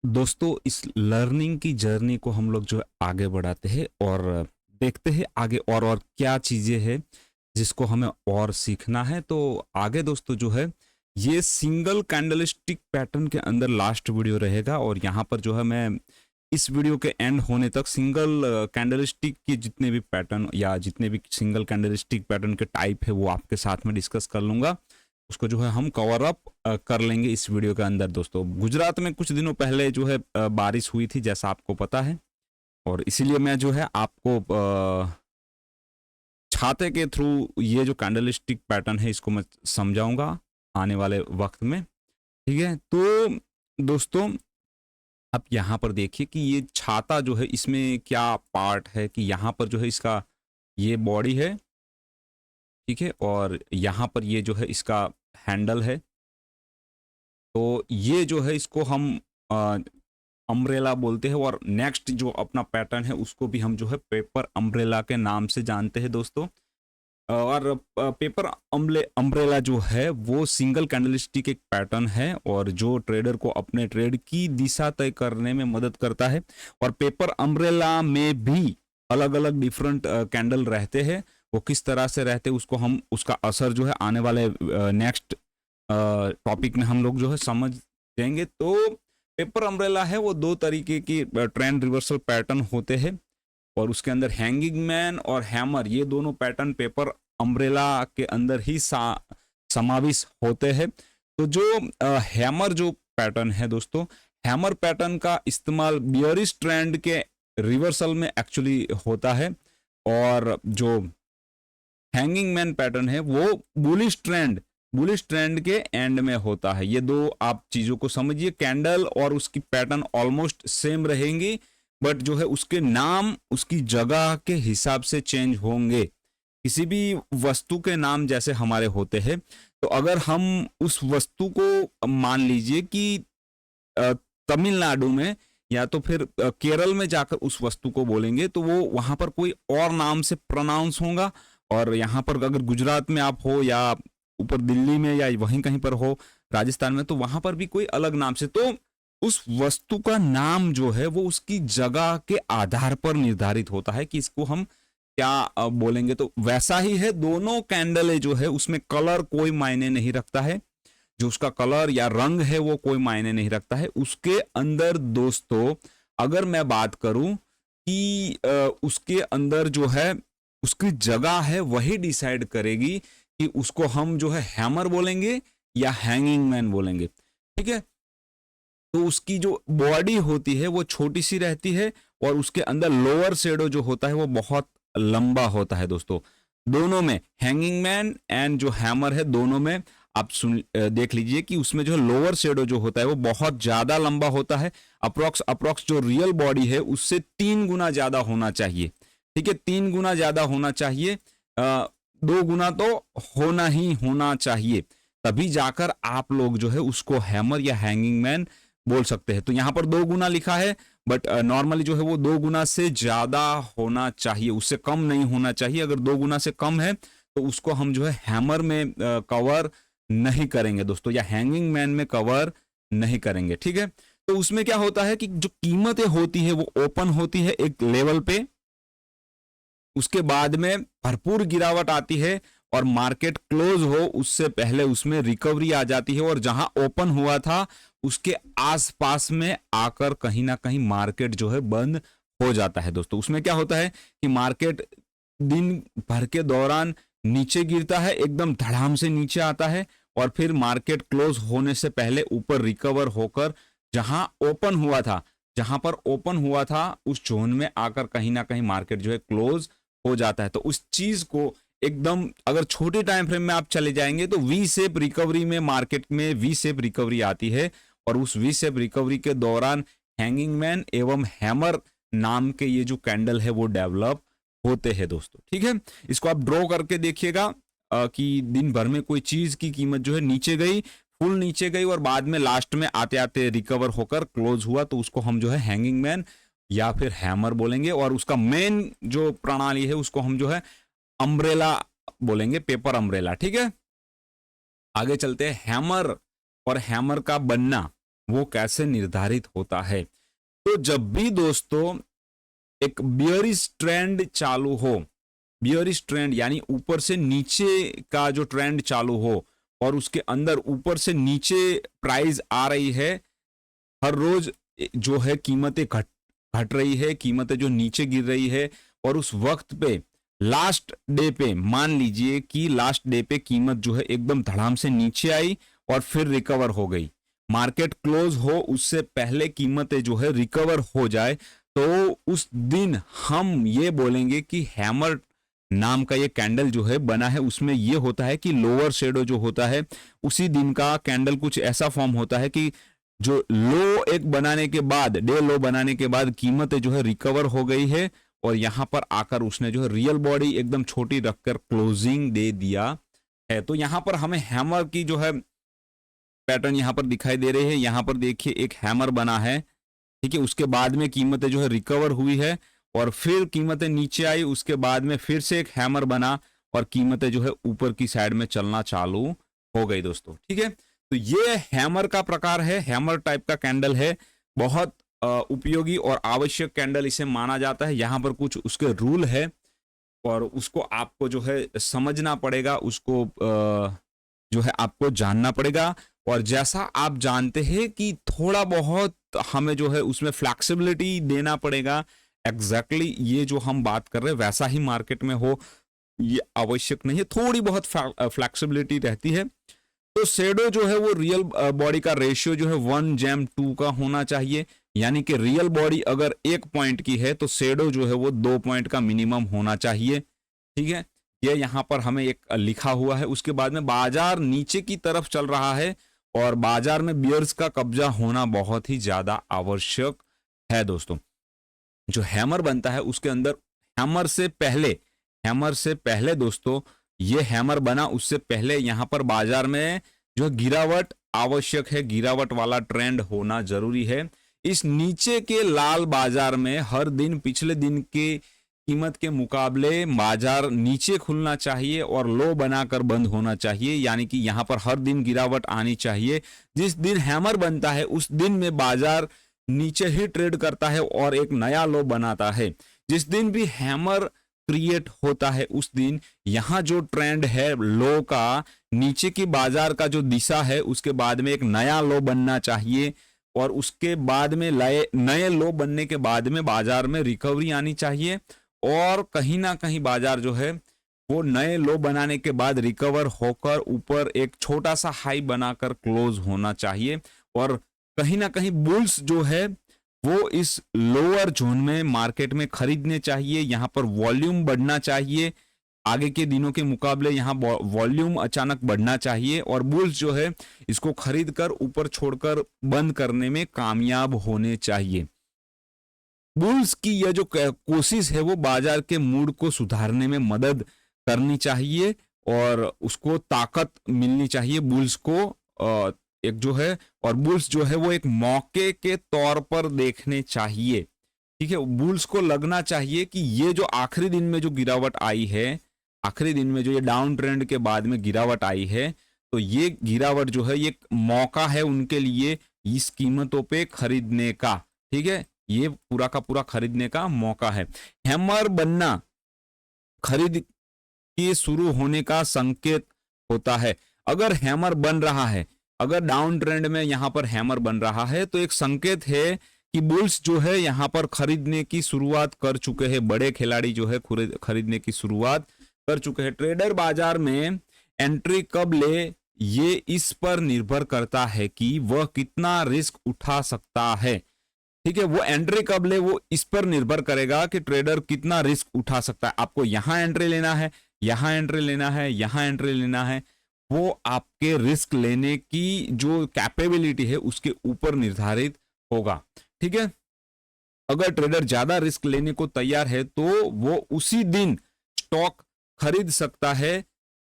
दोस्तों इस लर्निंग की जर्नी को हम लोग जो है आगे बढ़ाते हैं और देखते हैं आगे और क्या चीज़ें हैं जिसको हमें और सीखना है। तो आगे दोस्तों जो है ये सिंगल कैंडलस्टिक पैटर्न के अंदर लास्ट वीडियो रहेगा और यहाँ पर जो है मैं इस वीडियो के एंड होने तक सिंगल कैंडलस्टिक के जितने भी पैटर्न या जितने भी सिंगल कैंडलस्टिक पैटर्न के टाइप है वो आपके साथ में डिस्कस कर लूंगा। उसको जो है हम कवर अप कर लेंगे इस वीडियो के अंदर। दोस्तों गुजरात में कुछ दिनों पहले जो है बारिश हुई थी जैसा आपको पता है, और इसीलिए मैं जो है आपको छाते के थ्रू ये जो कैंडलस्टिक पैटर्न है इसको मैं समझाऊंगा आने वाले वक्त में। ठीक है, तो दोस्तों आप यहाँ पर देखिए कि ये छाता जो है इसमें क्या पार्ट है कि यहाँ पर जो है इसका ये बॉडी है, ठीक है, और यहाँ पर ये जो है इसका हैंडल है। तो ये जो है इसको हम अम्ब्रेला बोलते हैं और नेक्स्ट जो अपना पैटर्न है उसको भी हम जो है पेपर अम्ब्रेला के नाम से जानते हैं दोस्तों। और पेपर अम्ब्रेला जो है वो सिंगल कैंडलस्टिक एक पैटर्न है और जो ट्रेडर को अपने ट्रेड की दिशा तय करने में मदद करता है। और पेपर अम्ब्रेला में भी अलग अलग डिफरेंट कैंडल रहते हैं, वो किस तरह से रहते हैं उसको हम उसका असर जो है आने वाले नेक्स्ट टॉपिक में हम लोग जो है समझ देंगे। तो पेपर अम्ब्रेला है वो दो तरीके की ट्रेंड रिवर्सल पैटर्न होते हैं और उसके अंदर हैंगिंग मैन और हैमर ये दोनों पैटर्न पेपर अम्ब्रेला के अंदर ही समावेश होते हैं। तो जो हैमर जो पैटर्न है दोस्तों, हैमर पैटर्न का इस्तेमाल बियरिश ट्रेंड के रिवर्सल में एक्चुअली होता है और जो हैंगिंग मैन पैटर्न है वो बुलिश ट्रेंड के एंड में होता है। ये दो आप चीजों को समझिए, कैंडल और उसकी पैटर्न ऑलमोस्ट सेम रहेंगी बट जो है उसके नाम उसकी जगह के हिसाब से चेंज होंगे। किसी भी वस्तु के नाम जैसे हमारे होते हैं, तो अगर हम उस वस्तु को मान लीजिए कि तमिलनाडु में या तो फिर केरल में जाकर उस वस्तु को बोलेंगे तो वो वहां पर कोई और नाम से प्रोनाउंस होगा, और यहाँ पर अगर गुजरात में आप हो या ऊपर दिल्ली में या वहीं कहीं पर हो राजस्थान में तो वहां पर भी कोई अलग नाम से। तो उस वस्तु का नाम जो है वो उसकी जगह के आधार पर निर्धारित होता है कि इसको हम क्या बोलेंगे। तो वैसा ही है, दोनों कैंडल जो है उसमें कलर कोई मायने नहीं रखता है, जो उसका कलर या रंग है वो कोई मायने नहीं रखता है। उसके अंदर दोस्तों अगर मैं बात करूं कि उसके अंदर जो है उसकी जगह है वही डिसाइड करेगी कि उसको हम जो है हैमर बोलेंगे या हैंगिंग मैन बोलेंगे। ठीक है, तो उसकी जो बॉडी होती है वो छोटी सी रहती है और उसके अंदर लोअर शेडो जो होता है वो बहुत लंबा होता है दोस्तों। दोनों में हैंगिंग मैन एंड जो हैमर है दोनों में आप देख लीजिए कि उसमें जो लोअर शेडो जो होता है वो बहुत ज्यादा लंबा होता है। अप्रोक्स जो रियल बॉडी है उससे 3 गुना ज्यादा होना चाहिए। ठीक है, 3 गुना ज्यादा होना चाहिए, 2 गुना तो होना ही होना चाहिए, तभी जाकर आप लोग जो है उसको हैमर या हैंगिंग मैन बोल सकते हैं। तो यहाँ पर 2 गुना लिखा है बट नॉर्मली जो है वो 2 गुना से ज्यादा होना चाहिए, उससे कम नहीं होना चाहिए। अगर 2 गुना से कम है तो उसको हम जो है हैमर में कवर नहीं करेंगे दोस्तों, या हैंगिंग मैन में कवर नहीं करेंगे। ठीक है, तो उसमें क्या होता है कि जो कीमतें होती है वो ओपन होती है एक लेवल पे, उसके बाद में भरपूर गिरावट आती है और मार्केट क्लोज हो उससे पहले उसमें रिकवरी आ जाती है और जहां ओपन हुआ था उसके आसपास में आकर कहीं ना कहीं मार्केट जो है बंद हो जाता है दोस्तों। उसमें क्या होता है कि मार्केट दिन भर के दौरान नीचे गिरता है, एकदम धड़ाम से नीचे आता है और फिर मार्केट क्लोज होने से पहले ऊपर रिकवर होकर जहां ओपन हुआ था, जहां पर ओपन हुआ था उस जोन में आकर कहीं ना कहीं मार्केट जो है क्लोज हो जाता है। तो उस चीज को एकदम अगर छोटे टाइम फ्रेम में आप चले जाएंगे तो वी शेप रिकवरी में मार्केट में वी शेप रिकवरी आती है और उस वी शेप रिकवरी के दौरान हैंगिंग मैन एवं हैमर नाम के ये जो कैंडल है वो डेवलप होते हैं दोस्तों। ठीक है, इसको आप ड्रॉ करके देखिएगा कि दिन भर में कोई चीज की कीमत जो है नीचे गई, फुल नीचे गई और बाद में लास्ट में आते आते रिकवर होकर क्लोज हुआ तो उसको हम जो है हैंगिंग मैन या फिर हैमर बोलेंगे और उसका मेन जो प्रणाली है उसको हम जो है अम्ब्रेला बोलेंगे, पेपर अम्ब्रेला। ठीक है, आगे चलते हैं। हैमर और हैमर का बनना, वो कैसे निर्धारित होता है। तो जब भी दोस्तों एक बियरिश ट्रेंड चालू हो, बियरिश ट्रेंड यानी ऊपर से नीचे का जो ट्रेंड चालू हो और उसके अंदर ऊपर से नीचे प्राइस आ रही है, हर रोज जो है कीमतें घट घट रही है, कीमतें जो नीचे गिर रही है, और उस वक्त पे लास्ट डे पे मान लीजिए कि लास्ट डे पे कीमत जो है एकदम धड़ाम से नीचे आई और फिर रिकवर हो गई, मार्केट क्लोज हो उससे पहले कीमतें जो है रिकवर हो जाए, तो उस दिन हम ये बोलेंगे कि हैमर नाम का ये कैंडल जो है बना है। उसमें ये होता है कि लोअर शेडो जो होता है उसी दिन का कैंडल कुछ ऐसा फॉर्म होता है कि जो लो एक बनाने के बाद, डे लो बनाने के बाद कीमतें जो है रिकवर हो गई है और यहां पर आकर उसने जो है रियल बॉडी एकदम छोटी रखकर क्लोजिंग दे दिया है। तो यहां पर हमें हैमर की जो है पैटर्न यहां पर दिखाई दे रही है। यहां पर देखिए एक हैमर बना है, ठीक है, उसके बाद में कीमतें जो है रिकवर हुई है और फिर कीमतें नीचे आई, उसके बाद में फिर से एक हैमर बना और कीमतें जो है ऊपर की साइड में चलना चालू हो गई दोस्तों, ठीक है। तो ये हैमर का प्रकार है, हैमर टाइप का कैंडल है, बहुत उपयोगी और आवश्यक कैंडल इसे माना जाता है। यहाँ पर कुछ उसके रूल है और उसको आपको जो है समझना पड़ेगा, उसको जो है आपको जानना पड़ेगा। और जैसा आप जानते हैं कि थोड़ा बहुत हमें जो है उसमें फ्लैक्सिबिलिटी देना पड़ेगा, एग्जैक्टली ये जो हम बात कर रहे हैं वैसा ही मार्केट में हो ये आवश्यक नहीं है, थोड़ी बहुत फ्लैक्सिबिलिटी रहती है। तो शेडो जो है वो रियल बॉडी का रेशियो जो है 1:2 का होना चाहिए, यानी कि रियल बॉडी अगर 1 पॉइंट की है तो शेडो जो है वो 2 पॉइंट का मिनिमम होना चाहिए, ठीक है। ये यहाँ पर हमें एक लिखा हुआ है। उसके बाद में बाजार नीचे की तरफ चल रहा है और बाजार में बियर्स का कब्जा होना बहुत ही ज्यादा आवश्यक है दोस्तों। जो हैमर बनता है उसके अंदर हैमर से पहले दोस्तों ये हैमर बना, उससे पहले यहां पर बाजार में जो गिरावट आवश्यक है, गिरावट वाला ट्रेंड होना जरूरी है। इस नीचे के लाल बाजार में हर दिन पिछले दिन के कीमत के मुकाबले बाजार नीचे खुलना चाहिए और लो बनाकर बंद होना चाहिए, यानी कि यहां पर हर दिन गिरावट आनी चाहिए। जिस दिन हैमर बनता है उस दिन में बाजार नीचे ही ट्रेड करता है और एक नया लो बनाता है। जिस दिन भी हैमर क्रिएट होता है उस दिन यहां जो ट्रेंड है लो का, नीचे की बाजार का जो दिशा है उसके बाद में एक नया लो बनना चाहिए और उसके बाद में नए लो बनने के बाद में बाजार में रिकवरी आनी चाहिए और कहीं ना कहीं बाजार जो है वो नए लो बनाने के बाद रिकवर होकर ऊपर एक छोटा सा हाई बनाकर क्लोज होना चाहिए। और कहीं ना कहीं बुल्स जो है वो इस लोअर जोन में मार्केट में खरीदने चाहिए। यहां पर वॉल्यूम बढ़ना चाहिए, आगे के दिनों के मुकाबले यहां वॉल्यूम अचानक बढ़ना चाहिए और बुल्स जो है इसको खरीद कर ऊपर छोड़कर बंद करने में कामयाब होने चाहिए। बुल्स की यह जो कोशिश है वो बाजार के मूड को सुधारने में मदद करनी चाहिए और उसको ताकत मिलनी चाहिए बुल्स को एक जो है, और बुल्स जो है वो एक मौके के तौर पर देखने चाहिए, ठीक है। बुल्स को लगना चाहिए कि ये जो आखिरी दिन में जो गिरावट आई है, आखिरी दिन में जो ये डाउन ट्रेंड के बाद में गिरावट आई है, तो ये गिरावट जो है ये मौका है उनके लिए इस कीमतों पे खरीदने का, ठीक है। ये पूरा का पूरा खरीदने का मौका है। हैमर बनना खरीद के शुरू होने का संकेत होता है। अगर हैमर बन रहा है, अगर डाउन ट्रेंड में यहां पर हैमर बन रहा है तो एक संकेत है कि बुल्स जो है यहां पर खरीदने की शुरुआत कर चुके हैं, बड़े खिलाड़ी जो है खरीदने की शुरुआत कर चुके हैं। ट्रेडर बाजार में एंट्री कब ले ये इस पर निर्भर करता है कि वह कितना रिस्क उठा सकता है, ठीक है। वो एंट्री कब ले वो इस पर निर्भर करेगा कि ट्रेडर कितना रिस्क उठा सकता है। आपको यहां एंट्री लेना है, यहां एंट्री लेना है, यहां एंट्री लेना है, वो आपके रिस्क लेने की जो कैपेबिलिटी है उसके ऊपर निर्धारित होगा, ठीक है। अगर ट्रेडर ज्यादा रिस्क लेने को तैयार है तो वो उसी दिन स्टॉक खरीद सकता है।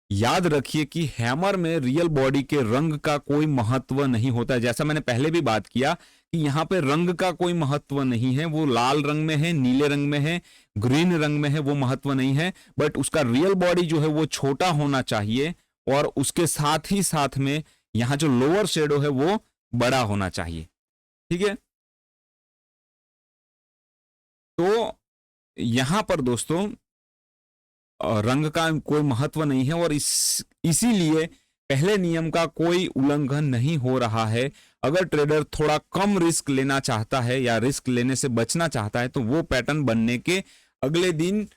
याद रखिए कि हैमर में रियल बॉडी के रंग का कोई महत्व नहीं होता है। जैसा मैंने पहले भी बात किया कि यहां पे रंग का कोई महत्व नहीं है, वो लाल रंग में है, नीले रंग में है, ग्रीन रंग में है, वो महत्व नहीं है। बट उसका रियल बॉडी जो है वो छोटा होना चाहिए और उसके साथ ही साथ में यहां जो लोअर शेडो है वो बड़ा होना चाहिए। ठीक है, तो यहां पर दोस्तों रंग का कोई महत्व नहीं है और इसीलिए पहले नियम का कोई उल्लंघन नहीं हो रहा है। अगर ट्रेडर थोड़ा कम रिस्क लेना चाहता है या रिस्क लेने से बचना चाहता है तो वो पैटर्न बनने के अगले दिन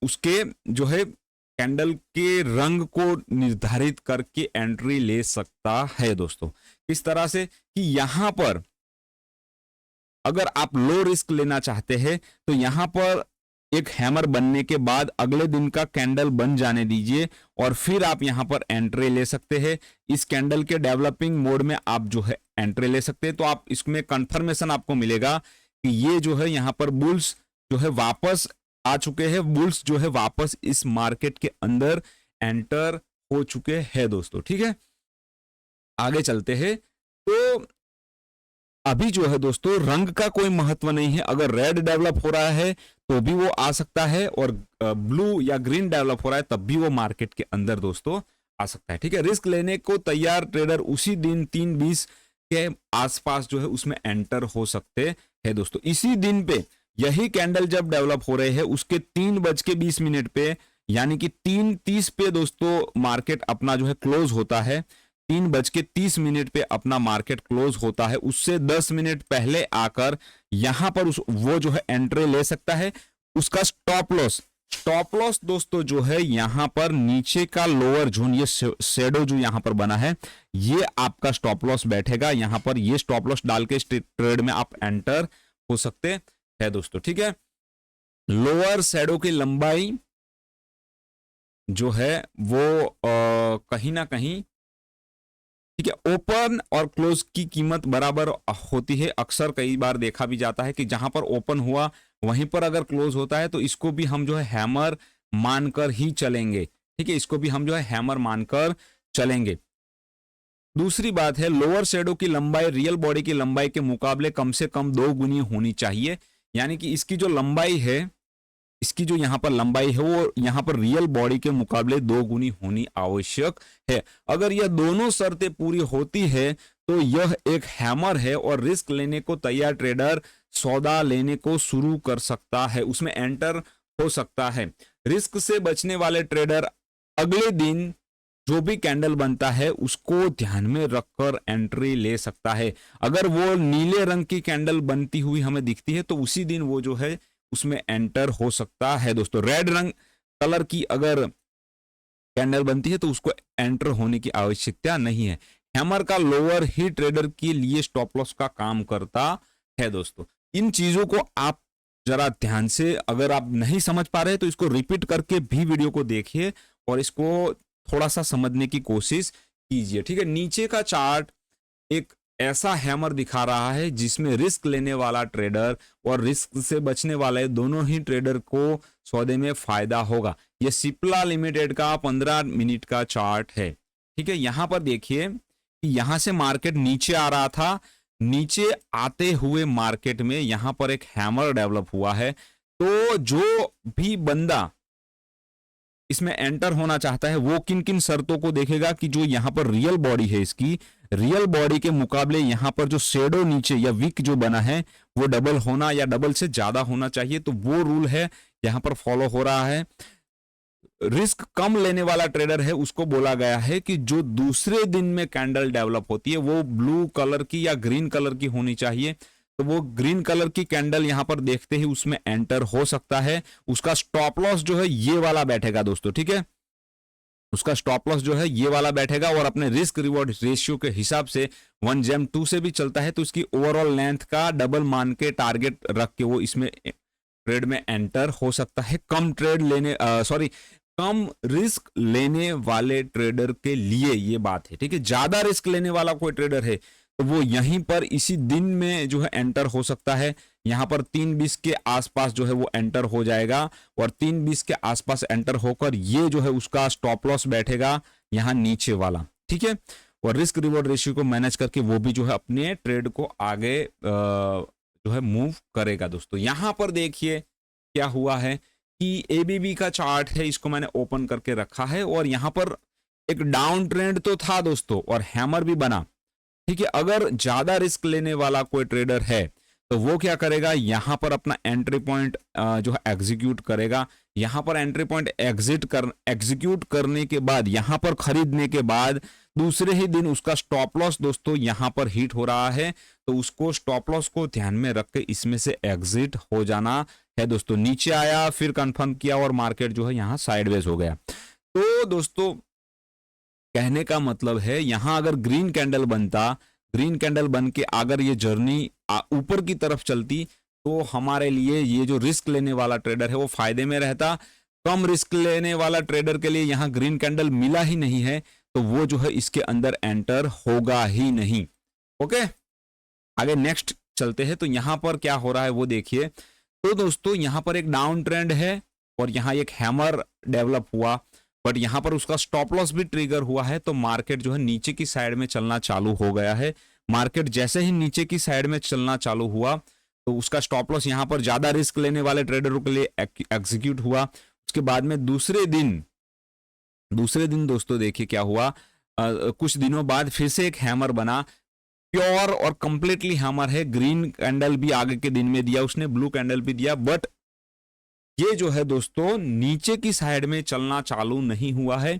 उसके जो है कैंडल के रंग को निर्धारित करके एंट्री ले सकता है दोस्तों। इस तरह से कि यहां पर अगर आप लो रिस्क लेना चाहते हैं तो यहां पर एक हैमर बनने के बाद अगले दिन का कैंडल बन जाने दीजिए और फिर आप यहां पर एंट्री ले सकते हैं। इस कैंडल के डेवलपिंग मोड में आप जो है एंट्री ले सकते हैं, तो आप इसमें कंफर्मेशन आपको मिलेगा कि ये जो है यहां पर बुल्स जो है वापस आ चुके हैं, बुल्स जो है वापस इस मार्केट के अंदर एंटर हो चुके हैं दोस्तों। ठीक है, आगे चलते हैं। तो अभी जो है दोस्तों रंग का कोई महत्व नहीं है, अगर रेड डेवलप हो रहा है तो भी वो आ सकता है और ब्लू या ग्रीन डेवलप हो रहा है तब भी वो मार्केट के अंदर दोस्तों आ सकता है। ठीक है, रिस्क लेने को तैयार ट्रेडर उसी दिन 3:20 के आसपास जो है उसमें एंटर हो सकते हैं दोस्तों। इसी दिन पे यही कैंडल जब डेवलप हो रहे हैं उसके 3:20 पे यानी कि 3:30 पे दोस्तों मार्केट अपना जो है क्लोज होता है। 3:30 पे अपना मार्केट क्लोज होता है, उससे 10 मिनट पहले आकर यहां पर वो जो है एंट्री ले सकता है। उसका स्टॉप लॉस दोस्तों जो है यहां पर नीचे का लोअर जोन, ये शेडो जो यहां पर बना है ये आपका स्टॉप लॉस बैठेगा। यहां पर ये स्टॉप लॉस डाल के ट्रेड में आप एंटर हो सकते हैं दोस्तों। ठीक है, लोअर शेडो की लंबाई जो है वो कहीं ना कहीं ठीक है ओपन और क्लोज की कीमत बराबर होती है। अक्सर कई बार देखा भी जाता है कि जहां पर ओपन हुआ वहीं पर अगर क्लोज होता है तो इसको भी हम जो है हैमर मानकर ही चलेंगे। ठीक है, इसको भी हम जो है हैमर मानकर चलेंगे। दूसरी बात है लोअर शेडो की लंबाई रियल बॉडी की लंबाई के मुकाबले कम से कम 2 गुनी होनी चाहिए, यानी कि इसकी जो लंबाई है, इसकी जो यहां पर लंबाई है वो यहां पर रियल बॉडी के मुकाबले 2 गुनी होनी आवश्यक है। अगर यह दोनों शर्तें पूरी होती है तो यह एक हैमर है और रिस्क लेने को तैयार ट्रेडर सौदा लेने को शुरू कर सकता है, उसमें एंटर हो सकता है। रिस्क से बचने वाले ट्रेडर अगले दिन जो भी कैंडल बनता है उसको ध्यान में रखकर एंट्री ले सकता है। अगर वो नीले रंग की कैंडल बनती हुई हमें दिखती है तो उसी दिन वो जो है उसमें एंटर हो सकता है दोस्तों। रेड रंग कलर की अगर कैंडल बनती है तो उसको एंटर होने की आवश्यकता नहीं है। हैमर का लोअर ही ट्रेडर के लिए स्टॉप लॉस का काम करता है दोस्तों। इन चीजों को आप जरा ध्यान से, अगर आप नहीं समझ पा रहे तो इसको रिपीट करके भी वीडियो को देखिए और इसको थोड़ा सा समझने की कोशिश कीजिए। ठीक है, नीचे का चार्ट एक ऐसा हैमर दिखा रहा है जिसमें रिस्क लेने वाला ट्रेडर और रिस्क से बचने वाले दोनों ही ट्रेडर को सौदे में फायदा होगा। यह सिप्ला लिमिटेड का 15 मिनट का चार्ट है। ठीक है, यहां पर देखिए कि यहां से मार्केट नीचे आ रहा था, नीचे आते हुए मार्केट में यहां पर एक हैमर डेवलप हुआ है। तो जो भी बंदा इसमें एंटर होना चाहता है वो किन किन शर्तों को देखेगा कि जो यहां पर रियल बॉडी है, इसकी रियल बॉडी के मुकाबले यहां पर जो शेडो नीचे या विक जो बना है वो डबल होना या डबल से ज्यादा होना चाहिए। तो वो रूल है यहां पर फॉलो हो रहा है। रिस्क कम लेने वाला ट्रेडर है उसको बोला गया है कि जो दूसरे दिन में कैंडल डेवलप होती है वो ब्लू कलर की या ग्रीन कलर की होनी चाहिए। तो वो ग्रीन कलर की कैंडल यहां पर देखते ही उसमें एंटर हो सकता है। उसका स्टॉप लॉस जो है ये वाला बैठेगा दोस्तों। ठीक है, उसका स्टॉप लॉस जो है ये वाला बैठेगा और अपने रिस्क रिवॉर्ड रेशियो के हिसाब से 1:2 से भी चलता है तो इसकी ओवरऑल लेंथ का डबल मान के टारगेट रख के वो इसमें ट्रेड में एंटर हो सकता है। कम रिस्क लेने वाले ट्रेडर के लिए ये बात है। ठीक है, ज्यादा रिस्क लेने वाला कोई ट्रेडर है तो वो यहीं पर इसी दिन में जो है एंटर हो सकता है। यहां पर 3:20 के आसपास जो है वो एंटर हो जाएगा और 3:20 के आसपास एंटर होकर ये जो है उसका स्टॉप लॉस बैठेगा यहां नीचे वाला। ठीक है, और रिस्क रिवॉर्ड रेशियो को मैनेज करके वो भी जो है अपने ट्रेड को आगे जो है मूव करेगा दोस्तों। यहां पर देखिए क्या हुआ है कि एबीबी का चार्ट है, इसको मैंने ओपन करके रखा है और यहां पर एक डाउन ट्रेंड तो था दोस्तों और हैमर भी बना। ठीक है, अगर ज्यादा रिस्क लेने वाला कोई ट्रेडर है तो वो क्या करेगा, यहां पर अपना एंट्री पॉइंट जो है एग्जीक्यूट करेगा। यहां पर एंट्री पॉइंट एग्जीक्यूट करने के बाद, यहां पर खरीदने के बाद दूसरे ही दिन उसका स्टॉप लॉस दोस्तों यहां पर हिट हो रहा है, तो उसको स्टॉप लॉस को ध्यान में रख के इसमें से एग्जिट हो जाना है दोस्तों। नीचे आया, फिर कंफर्म किया और मार्केट जो है यहां साइडवेज हो गया। तो दोस्तों कहने का मतलब है, यहां अगर ग्रीन कैंडल बनता, ग्रीन कैंडल बन के अगर ये जर्नी ऊपर की तरफ चलती, तो हमारे लिए ये जो रिस्क लेने वाला ट्रेडर है वो फायदे में रहता। कम रिस्क लेने वाला ट्रेडर के लिए यहां ग्रीन कैंडल मिला ही नहीं है, तो वो जो है इसके अंदर एंटर होगा ही नहीं। ओके, आगे नेक्स्ट चलते हैं। तो यहां पर क्या हो रहा है वो देखिए। तो दोस्तों यहां पर एक डाउन ट्रेंड है और यहां एक हैमर डेवलप हुआ, बट यहां पर उसका स्टॉप लॉस भी ट्रिगर हुआ है, तो मार्केट जो है नीचे की साइड में चलना चालू हो गया है। मार्केट जैसे ही नीचे की साइड में चलना चालू हुआ, तो उसका स्टॉप लॉस यहां पर ज्यादा रिस्क लेने वाले ट्रेडरों के लिए एग्जीक्यूट हुआ। उसके बाद में दूसरे दिन दोस्तों देखिए क्या हुआ, कुछ दिनों बाद फिर से एक हैमर बना, प्योर और कंप्लीटली हैमर है। ग्रीन कैंडल भी आगे के दिन में दिया उसने, ब्लू कैंडल भी दिया, बट ये जो है दोस्तों नीचे की साइड में चलना चालू नहीं हुआ है।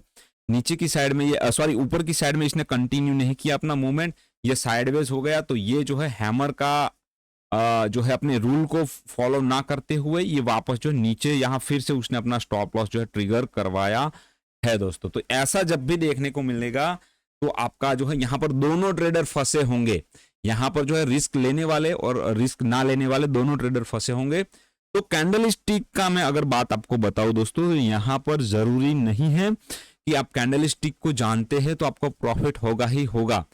नीचे की साइड में ये सॉरी ऊपर की साइड में इसने कंटिन्यू नहीं किया अपना मूवमेंट, ये साइडवेज हो गया। तो ये जो है हैमर का जो है अपने रूल को फॉलो ना करते हुए ये वापस जो नीचे यहां फिर से उसने अपना स्टॉप लॉस जो है ट्रिगर करवाया है दोस्तों। तो ऐसा जब भी देखने को मिलेगा तो आपका जो है यहां पर दोनों ट्रेडर फंसे होंगे। यहां पर जो है रिस्क लेने वाले और रिस्क ना लेने वाले दोनों ट्रेडर फंसे होंगे। तो कैंडल स्टिक का मैं अगर बात आपको बताऊं दोस्तों, तो यहां पर जरूरी नहीं है कि आप कैंडल स्टिक को जानते हैं तो आपको प्रॉफिट होगा ही होगा।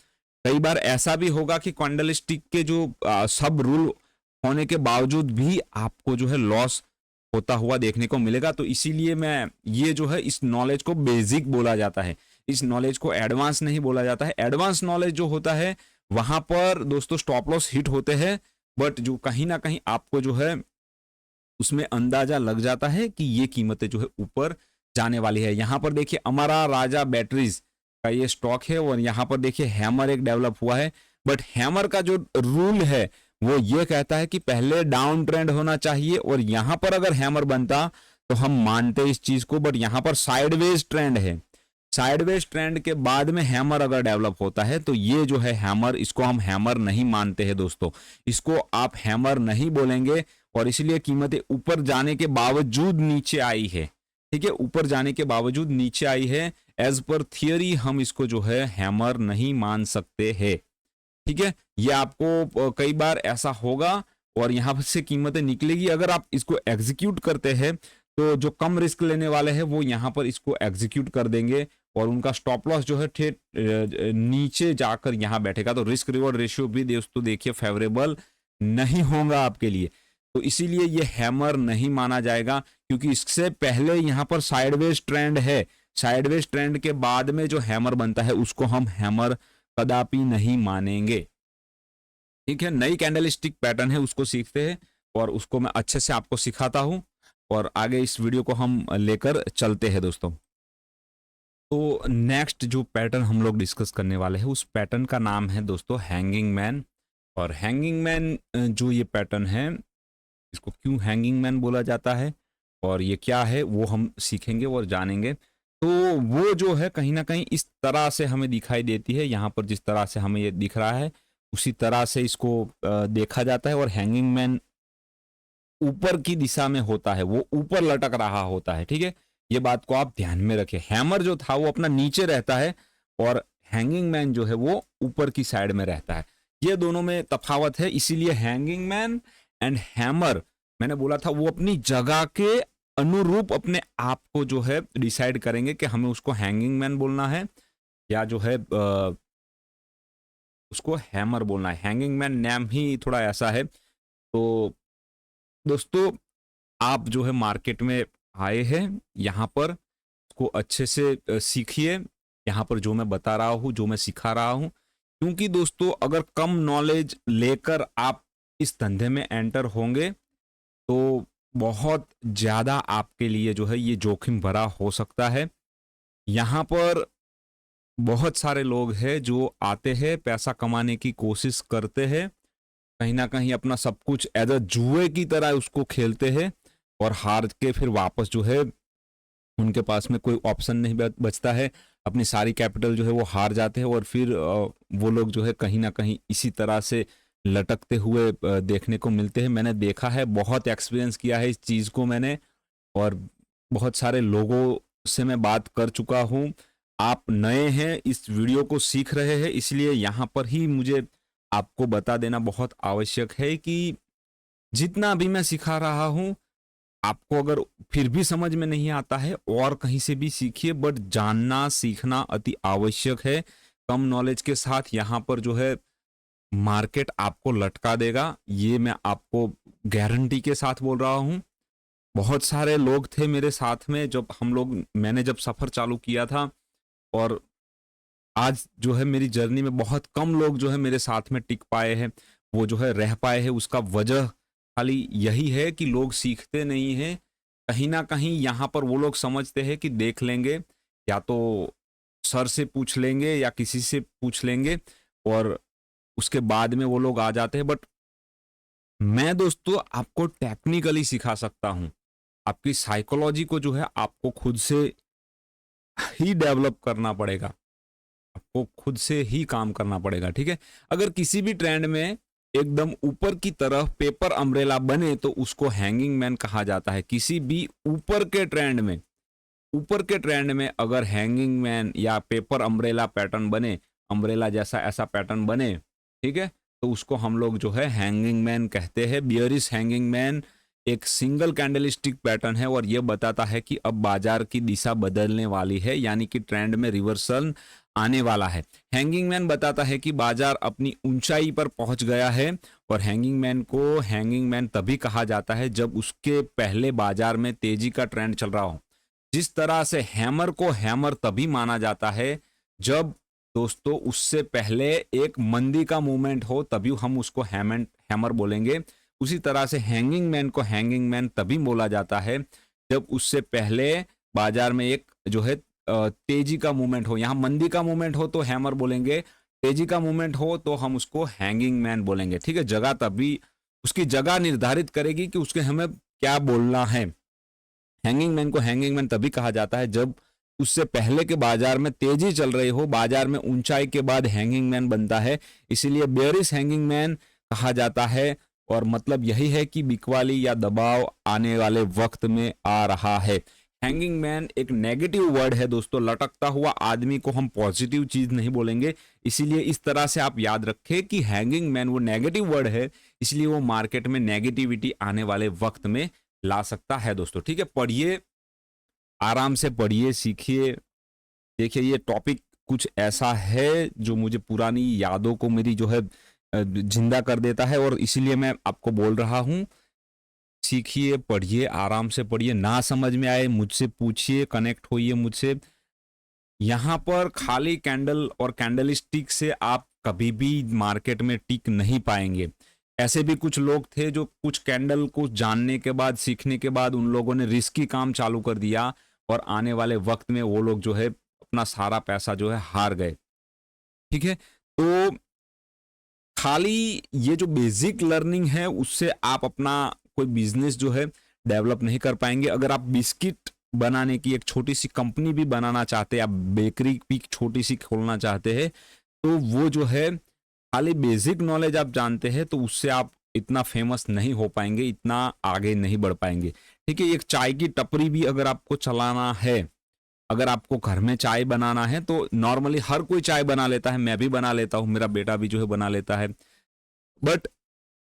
कई बार ऐसा भी होगा कि कैंडल स्टिक के जो सब रूल होने के बावजूद भी आपको जो है लॉस होता हुआ देखने को मिलेगा। तो इसीलिए मैं ये जो है इस नॉलेज को बेसिक बोला जाता है, इस नॉलेज को एडवांस नहीं बोला जाता है। एडवांस नॉलेज जो होता है वहां पर दोस्तों स्टॉप लॉस हिट होते हैं, बट जो कहीं ना कहीं आपको जो है उसमें अंदाजा लग जाता है कि ये कीमतें जो है ऊपर जाने वाली है। यहां पर देखिए अमरा राजा बैटरीज का ये स्टॉक है और यहां पर देखिए हैमर एक डेवलप हुआ है, बट हैमर का जो रूल है वो ये कहता है कि पहले डाउन ट्रेंड होना चाहिए, और यहां पर अगर हैमर बनता तो हम मानते इस चीज को, बट यहां पर साइडवेज ट्रेंड है। साइडवेज ट्रेंड के बाद में हैमर अगर डेवलप होता है तो ये जो है हैमर, इसको हम हैमर नहीं मानते हैं दोस्तों, इसको आप हैमर नहीं बोलेंगे। और इसलिए कीमतें ऊपर जाने के बावजूद नीचे आई है। ठीक है, ऊपर जाने के बावजूद नीचे आई है, एज पर थियरी हम इसको जो है हैमर नहीं मान सकते हैं। ठीक है, ये आपको कई बार ऐसा होगा और यहां से कीमतें निकलेगी। अगर आप इसको एग्जीक्यूट करते हैं तो जो कम रिस्क लेने वाले हैं वो यहां पर इसको एग्जीक्यूट कर देंगे और उनका स्टॉप लॉस जो है ठेठ नीचे जाकर यहां बैठेगा। तो रिस्क रिवॉर्ड रेशियो भी दोस्तों देखिए फेवरेबल नहीं होगा आपके लिए। तो इसीलिए ये हैमर नहीं माना जाएगा, क्योंकि इससे पहले यहां पर साइडवेज ट्रेंड है। साइडवेज ट्रेंड के बाद में जो हैमर बनता है उसको हम हैमर कदापि नहीं मानेंगे। ठीक है, नई कैंडल स्टिक पैटर्न है उसको सीखते हैं और उसको मैं अच्छे से आपको सिखाता हूं और आगे इस वीडियो को हम लेकर चलते हैं दोस्तों। तो नेक्स्ट जो पैटर्न हम लोग डिस्कस करने वाले हैं उस पैटर्न का नाम है दोस्तों हैंगिंग मैन। और हैंगिंग मैन जो ये पैटर्न है, इसको क्यों हैंगिंग मैन बोला जाता है और ये क्या है वो हम सीखेंगे और जानेंगे। तो वो जो है कहीं ना कहीं इस तरह से हमें दिखाई देती है, यहाँ पर जिस तरह से हमें ये दिख रहा है उसी तरह से इसको देखा जाता है। और हैंगिंग मैन ऊपर की दिशा में होता है, वो ऊपर लटक रहा होता है। ठीक है, ये बात को आप ध्यान में रखें। हैमर जो था वो अपना नीचे रहता है और हैंगिंग मैन जो है वो ऊपर की साइड में रहता है। ये दोनों में तफावत है, इसीलिए हैंगिंग मैन एंड हैमर मैंने बोला था वो अपनी जगह के अनुरूप अपने आप को जो है डिसाइड करेंगे कि हमें उसको हैंगिंग मैन बोलना है या जो है उसको हैमर बोलना है। हैंगिंग मैन नाम ही थोड़ा ऐसा है। तो दोस्तों आप जो है मार्केट में आए हैं, यहाँ पर इसको अच्छे से सीखिए। यहाँ पर जो मैं बता रहा हूँ, जो मैं सिखा रहा हूँ, क्योंकि दोस्तों अगर कम नॉलेज लेकर आप इस धंधे में एंटर होंगे तो बहुत ज़्यादा आपके लिए जो है ये जोखिम भरा हो सकता है। यहाँ पर बहुत सारे लोग हैं जो आते हैं, पैसा कमाने की कोशिश करते हैं, कहीं ना कहीं अपना सब कुछ एज अ जुए की तरह उसको खेलते हैं, और हार के फिर वापस जो है उनके पास में कोई ऑप्शन नहीं बचता है, अपनी सारी कैपिटल जो है वो हार जाते हैं, और फिर वो लोग जो है कहीं ना कहीं इसी तरह से लटकते हुए देखने को मिलते हैं। मैंने देखा है, बहुत एक्सपीरियंस किया है इस चीज़ को मैंने, और बहुत सारे लोगों से मैं बात कर चुका हूँ। आप नए हैं, इस वीडियो को सीख रहे हैं, इसलिए यहाँ पर ही मुझे आपको बता देना बहुत आवश्यक है कि जितना भी मैं सिखा रहा हूँ, आपको अगर फिर भी समझ में नहीं आता है और कहीं से भी सीखिए, बट जानना सीखना अति आवश्यक है। कम नॉलेज के साथ यहाँ पर जो है मार्केट आपको लटका देगा, ये मैं आपको गारंटी के साथ बोल रहा हूँ। बहुत सारे लोग थे मेरे साथ में जब मैंने जब सफर चालू किया था, और आज जो है मेरी जर्नी में बहुत कम लोग जो है मेरे साथ में टिक पाए हैं, वो जो है रह पाए हैं। उसका वजह खाली यही है कि लोग सीखते नहीं हैं। कहीं ना कहीं यहाँ पर वो लोग समझते हैं कि देख लेंगे, या तो सर से पूछ लेंगे या किसी से पूछ लेंगे, और उसके बाद में वो लोग आ जाते हैं। बट मैं दोस्तों आपको टेक्निकली सिखा सकता हूँ। आपकी साइकोलॉजी को जो है आपको खुद से ही डेवलप करना पड़ेगा, आपको खुद से ही काम करना पड़ेगा, ठीक है। अगर किसी भी ट्रेंड में एकदम ऊपर की तरफ पेपर अम्ब्रेला बने तो उसको हैंगिंग मैन कहा जाता है। किसी भी ऊपर के ट्रेंड में अगर हैंगिंग मैन या पेपर अम्ब्रेला पैटर्न बने, अम्ब्रेला जैसा ऐसा पैटर्न बने, ठीक है, तो उसको हम लोग जो है हैंगिंग मैन कहते हैं। बियरिश हैंगिंग मैन एक सिंगल कैंडलस्टिक पैटर्न है, और यह बताता है कि अब बाजार की दिशा बदलने वाली है, यानी कि ट्रेंड में रिवर्सल आने वाला है। हैंगिंग मैन बताता है कि बाजार अपनी ऊंचाई पर पहुंच गया है, और हैंगिंग मैन को हैंगिंग मैन तभी कहा जाता है जब उसके पहले बाजार में तेजी का ट्रेंड चल रहा हो। जिस तरह से हैमर को हैमर तभी माना जाता है जब दोस्तों उससे पहले एक मंदी का मूवमेंट हो, तभी हम उसको हैमर बोलेंगे। उसी तरह से हैंगिंग मैन को हैंगिंग मैन तभी बोला जाता है जब उससे पहले बाजार में एक जो है तेजी का मूवमेंट हो। यहाँ मंदी का मूवमेंट हो तो हैमर बोलेंगे, तेजी का मूवमेंट हो तो हम उसको हैंगिंग मैन बोलेंगे, ठीक है। जगह तभी उसकी जगह निर्धारित करेगी कि उसके हमें क्या बोलना है। हैंगिंग मैन को हैंगिंग मैन तभी कहा जाता है जब उससे पहले के बाजार में तेजी चल रही हो, बाजार में ऊंचाई के बाद हैंगिंग मैन बनता है, इसीलिए बेयरिश हैंगिंग मैन कहा जाता है। और मतलब यही है कि बिकवाली या दबाव आने वाले वक्त में आ रहा है। हैंगिंग मैन एक नेगेटिव वर्ड है दोस्तों, लटकता हुआ आदमी को हम पॉजिटिव चीज नहीं बोलेंगे, इसीलिए इस तरह से आप याद रखें कि हैंगिंग मैन वो नेगेटिव वर्ड है, इसलिए वो मार्केट में नेगेटिविटी आने वाले वक्त में ला सकता है दोस्तों, ठीक है। पढ़िए, आराम से पढ़िए, सीखिए। देखिए ये टॉपिक कुछ ऐसा है जो मुझे पुरानी यादों को मेरी जो है जिंदा कर देता है, और इसीलिए मैं आपको बोल रहा हूँ सीखिए, पढ़िए, आराम से पढ़िए। ना समझ में आए मुझसे पूछिए, कनेक्ट होइए मुझसे। यहाँ पर खाली कैंडल और कैंडल स्टिक से आप कभी भी मार्केट में टिक नहीं पाएंगे। ऐसे भी कुछ लोग थे जो कुछ कैंडल को जानने के बाद, सीखने के बाद उन लोगों ने रिस्की काम चालू कर दिया, और आने वाले वक्त में वो लोग जो है अपना सारा पैसा जो है हार गए, ठीक है। तो खाली ये जो बेसिक लर्निंग है उससे आप अपना कोई बिजनेस जो है डेवलप नहीं कर पाएंगे। अगर आप बिस्किट बनाने की एक छोटी सी कंपनी भी बनाना चाहते हैं, आप बेकरी भी छोटी सी खोलना चाहते हैं, तो वो जो है खाली बेसिक नॉलेज आप जानते हैं तो उससे आप इतना फेमस नहीं हो पाएंगे, इतना आगे नहीं बढ़ पाएंगे, ठीक है। एक चाय की टपरी भी अगर आपको चलाना है, अगर आपको घर में चाय बनाना है, तो नॉर्मली हर कोई चाय बना लेता है, मैं भी बना लेता हूं, मेरा बेटा भी जो है बना लेता है। बट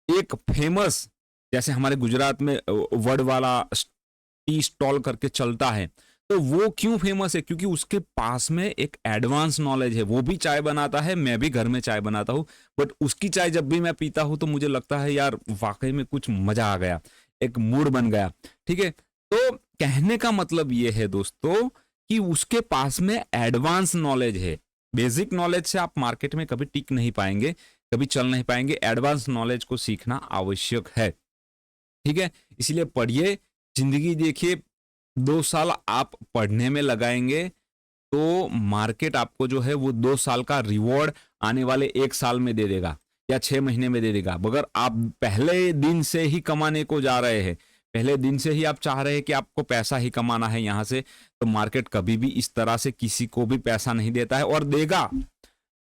एक फेमस, जैसे हमारे गुजरात में वड वाला टी स्टॉल करके चलता है, तो वो क्यों फेमस है? क्योंकि उसके पास में एक एडवांस नॉलेज है। वो भी चाय बनाता है, मैं भी घर में चाय बनाता हूँ, बट उसकी चाय जब भी मैं पीता हूँ तो मुझे लगता है यार वाकई में कुछ मजा आ गया, एक मूड बन गया, ठीक है। तो कहने का मतलब ये है दोस्तों कि उसके पास में एडवांस नॉलेज है। बेसिक नॉलेज से आप मार्केट में कभी टिक नहीं पाएंगे, कभी चल नहीं पाएंगे। एडवांस नॉलेज को सीखना आवश्यक है, ठीक है। इसलिए पढ़िए, जिंदगी देखिए, 2 साल आप पढ़ने में लगाएंगे, तो मार्केट आपको जो है वो 2 साल का रिवॉर्ड आने वाले 1 साल में दे देगा या 6 महीने में दे देगा। मगर आप पहले दिन से ही कमाने को जा रहे हैं, पहले दिन से ही आप चाह रहे हैं कि आपको पैसा ही कमाना है यहाँ से, तो मार्केट कभी भी इस तरह से किसी को भी पैसा नहीं देता है, और देगा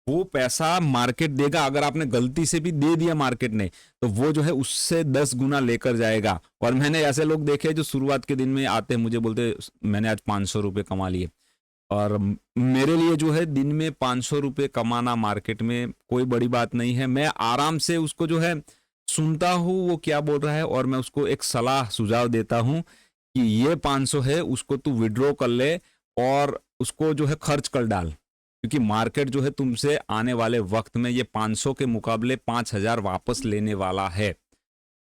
वो पैसा मार्केट देगा। अगर आपने गलती से भी दे दिया मार्केट ने, तो वो जो है उससे 10 गुना लेकर जाएगा। और मैंने ऐसे लोग देखे जो शुरुआत के दिन में आते हैं, मुझे बोलते मैंने आज 500 रुपये कमा लिए। और मेरे लिए जो है दिन में 500 रुपये कमाना मार्केट में कोई बड़ी बात नहीं है। मैं आराम से उसको जो है सुनता हूँ वो क्या बोल रहा है, और मैं उसको एक सलाह सुझाव देता हूँ कि ये 500 है, उसको तू विड्रॉ कर ले और उसको जो है खर्च कर डाल, क्योंकि मार्केट जो है तुमसे आने वाले वक्त में ये 500 के मुकाबले 5000 वापस लेने वाला है।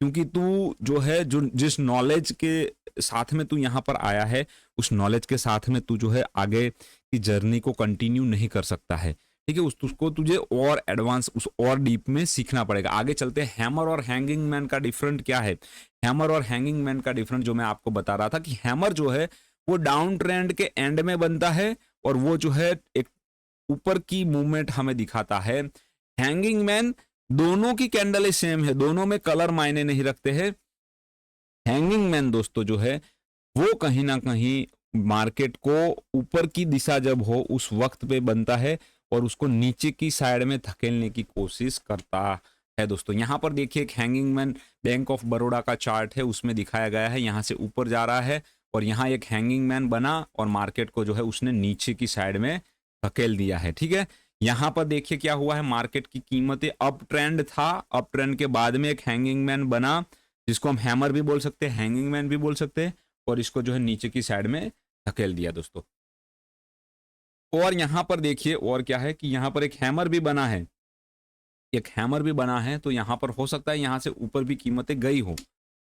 क्योंकि तू जो है जो जिस नॉलेज के साथ में तू यहाँ पर आया है, उस नॉलेज के साथ में तू जो है आगे की जर्नी को कंटिन्यू नहीं कर सकता है। ठीक है, उसको तुझे और एडवांस उस और डीप में सीखना पड़ेगा। आगे चलते हैं। हैमर और हैंगिंग मैन का डिफरेंट क्या है? हैमर और हैंगिंग मैन का डिफरेंट जो मैं आपको बता रहा था कि हैमर जो है वो डाउन ट्रेंड के एंड में बनता है, और वो जो है एक ऊपर की मूवमेंट हमें दिखाता है। हैंगिंग मैन दोनों की कैंडल सेम है, दोनों में कलर मायने नहीं रखते हैं। हैंगिंग मैन दोस्तों जो है वो कहीं ना कहीं मार्केट को ऊपर की दिशा जब हो उस वक्त पे बनता है, और उसको नीचे की साइड में धकेलने की कोशिश करता है। दोस्तों यहाँ पर देखिए एक hanging man bank of Baroda का चार्ट है, उसमें दिखाया गया है यहाँ से ऊपर जा रहा है, और यहाँ एक हैंगिंग मैन बना और मार्केट को जो है उसने नीचे की साइड में धकेल दिया है। ठीक है, यहाँ पर देखिए क्या हुआ है, मार्केट की कीमतें अप ट्रेंड था, अप ट्रेंड के बाद में एक हैंगिंग मैन बना, जिसको हम हैमर भी बोल सकते हैं, हैंगिंग मैन भी बोल सकते हैं, और इसको जो है नीचे की साइड में धकेल दिया दोस्तों। और यहाँ पर देखिए और क्या है कि यहाँ पर एक हैमर भी बना है, एक हैमर भी बना है, तो यहाँ पर हो सकता है यहाँ से ऊपर भी कीमतें गई हो।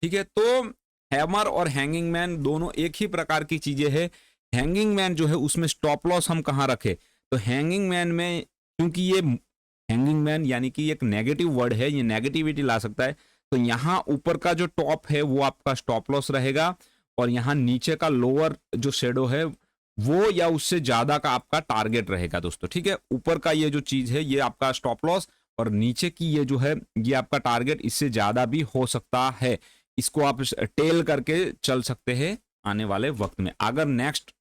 ठीक है, तो हैमर और हैंगिंग मैन दोनों एक ही प्रकार की चीजें हैं। हैंगिंग मैन जो है उसमें स्टॉप लॉस हम कहाँ रखे, तो हैंगिंग मैन में, क्योंकि ये हैंगिंग मैन यानी कि एक नेगेटिव वर्ड है, ये नेगेटिविटी ला सकता है, तो यहाँ ऊपर का जो टॉप है वो आपका स्टॉप लॉस रहेगा, और यहाँ नीचे का लोअर जो शेडो है वो या उससे ज्यादा का आपका टारगेट रहेगा दोस्तों। ठीक है, ऊपर का ये जो चीज है ये आपका स्टॉप लॉस, और नीचे की ये जो है ये आपका टारगेट, इससे ज्यादा भी हो सकता है। इसको आप टेल करके चल सकते हैं आने वाले वक्त में। अगर नेक्स्ट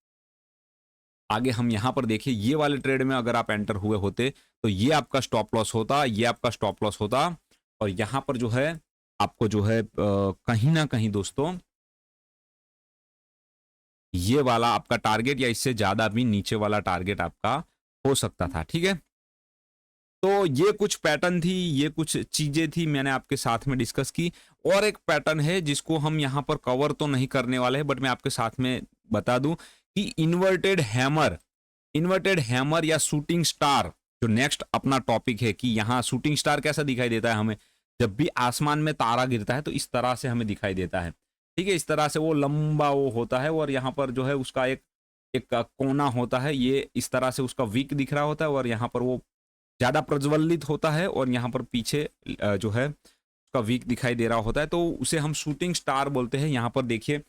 आगे हम यहां पर देखिए, ये वाले ट्रेड में अगर आप एंटर हुए होते तो ये आपका स्टॉप लॉस होता, ये आपका स्टॉप लॉस होता, और यहां पर जो है आपको जो है कहीं ना कहीं दोस्तों ये वाला आपका टारगेट या इससे ज्यादा भी नीचे वाला टारगेट आपका हो सकता था। ठीक है, तो ये कुछ पैटर्न थी, ये कुछ चीजें थी मैंने आपके साथ में डिस्कस की। और एक पैटर्न है जिसको हम यहां पर कवर तो नहीं करने वाले हैं, बट मैं आपके साथ में बता दूं कि इन्वर्टेड हैमर या शूटिंग स्टार जो नेक्स्ट अपना टॉपिक है, कि यहां शूटिंग स्टार कैसा दिखाई देता है हमें, जब भी आसमान में तारा गिरता है तो इस तरह से हमें दिखाई देता है। ठीक है, इस तरह से वो लंबा वो होता है, और यहाँ पर जो है उसका एक एक कोना होता है, ये इस तरह से उसका वीक दिख रहा होता है, और यहाँ पर वो ज्यादा प्रज्वलित होता है, और यहाँ पर पीछे जो है उसका वीक दिखाई दे रहा होता है, तो उसे हम शूटिंग स्टार बोलते हैं। यहाँ पर देखिए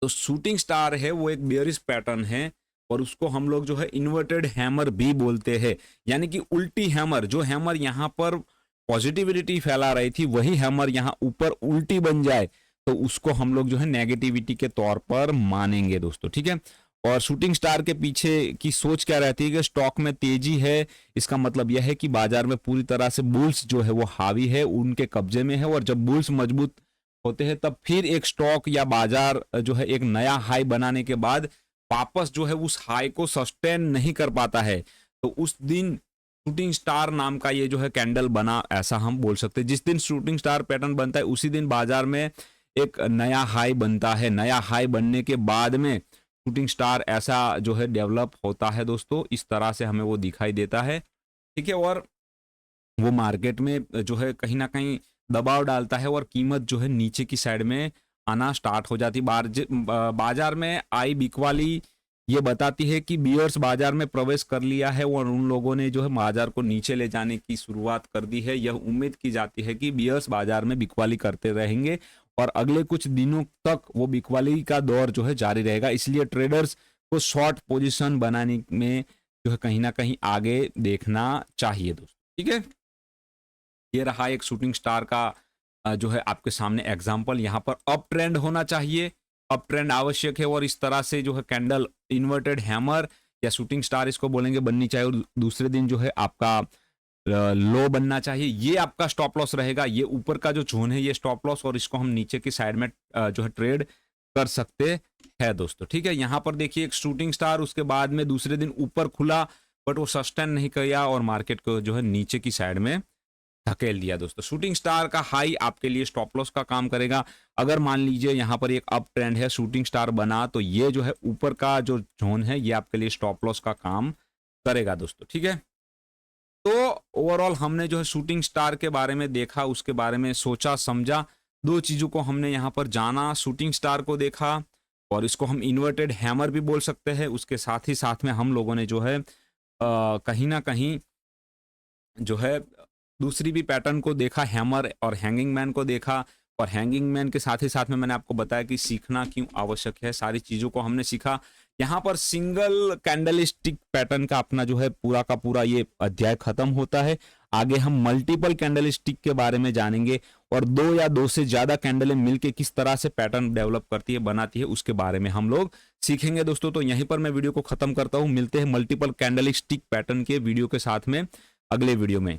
तो शूटिंग स्टार है वो एक बेयरिश पैटर्न है, और उसको हम लोग जो है इन्वर्टेड हैमर भी बोलते हैं, यानी कि उल्टी हैमर। जो हैमर यहाँ पर पॉजिटिविटी फैला रही थी वही हैमर यहाँ ऊपर उल्टी बन जाए तो उसको हम लोग जो है नेगेटिविटी के तौर पर मानेंगे दोस्तों। ठीक है, और शूटिंग स्टार के पीछे की सोच क्या रहती है कि स्टॉक में तेजी है, इसका मतलब यह है कि बाजार में पूरी तरह से बुल्स जो है वो हावी है, उनके कब्जे में है, और जब बुल्स मजबूत होते हैं तब फिर एक स्टॉक या बाजार जो है एक नया हाई बनाने के बाद वापस जो है उस हाई को सस्टेन नहीं कर पाता है, तो उस दिन शूटिंग स्टार नाम का ये जो है कैंडल बना, ऐसा हम बोल सकते हैं। जिस दिन शूटिंग स्टार पैटर्न बनता है उसी दिन बाजार में एक नया हाई बनता है, नया हाई बनने के बाद में शूटिंग स्टार ऐसा जो है डेवलप होता है दोस्तों, इस तरह से हमें वो दिखाई देता है। ठीक है, और वो मार्केट में जो है कहीं ना कहीं दबाव डालता है, और कीमत जो है नीचे की साइड में आना स्टार्ट हो जाती। बाजार में आई बिकवाली ये बताती है कि बियर्स बाजार में प्रवेश कर लिया है, और उन लोगों ने जो है बाजार को नीचे ले जाने की शुरुआत कर दी है। यह उम्मीद की जाती है कि बियर्स बाजार में बिकवाली करते रहेंगे, और अगले कुछ दिनों तक वो बिकवाली का दौर जो है जारी रहेगा। इसलिए ट्रेडर्स को शॉर्ट पोजीशन बनाने में जो है कहीं ना कहीं आगे देखना चाहिए दोस्तों। ठीक है, ये रहा एक शूटिंग स्टार का जो है आपके सामने एग्जाम्पल। यहाँ पर अप ट्रेंड होना चाहिए, अप ट्रेंड आवश्यक है, और इस तरह से जो है कैंडल इन्वर्टेड हैमर या शूटिंग स्टार इसको बोलेंगे बननी चाहिए, और दूसरे दिन जो है आपका लो बनना चाहिए। ये आपका स्टॉप लॉस रहेगा, ये ऊपर का जो जोन है ये स्टॉप लॉस, और इसको हम नीचे की साइड में जो है ट्रेड कर सकते हैं दोस्तों। ठीक है, यहाँ पर देखिए एक शूटिंग स्टार उसके बाद में दूसरे दिन ऊपर खुला, बट वो सस्टेन नहीं किया और मार्केट को जो है नीचे की साइड में धकेल दिया दोस्तों। शूटिंग स्टार का हाई आपके लिए स्टॉप लॉस का काम करेगा। अगर मान लीजिए यहाँ पर एक अप ट्रेंड है, शूटिंग स्टार बना, तो ये जो है ऊपर का जो जोन है ये आपके लिए स्टॉप लॉस का काम करेगा दोस्तों। ठीक है, तो ओवरऑल हमने जो है शूटिंग स्टार के बारे में देखा, उसके बारे में सोचा समझा, दो चीजों को हमने यहाँ पर जाना, शूटिंग स्टार को देखा और इसको हम इन्वर्टेड हैमर भी बोल सकते हैं। उसके साथ ही साथ में हम लोगों ने जो है कहीं ना कहीं जो है दूसरी भी पैटर्न को देखा, हैमर और हैंगिंग मैन को देखा, और हैंगिंग मैन के साथ ही साथ में मैंने आपको बताया कि सीखना क्यों आवश्यक है, सारी चीजों को हमने सीखा। यहाँ पर सिंगल कैंडलस्टिक पैटर्न का अपना जो है पूरा का पूरा ये अध्याय खत्म होता है। आगे हम मल्टीपल कैंडलस्टिक के बारे में जानेंगे, और दो या दो से ज्यादा कैंडलें मिलके किस तरह से पैटर्न डेवलप करती है, बनाती है, उसके बारे में हम लोग सीखेंगे दोस्तों। तो यहीं पर मैं वीडियो को खत्म करता हूँ, मिलते हैं मल्टीपल कैंडलस्टिक पैटर्न के वीडियो के साथ में अगले वीडियो में।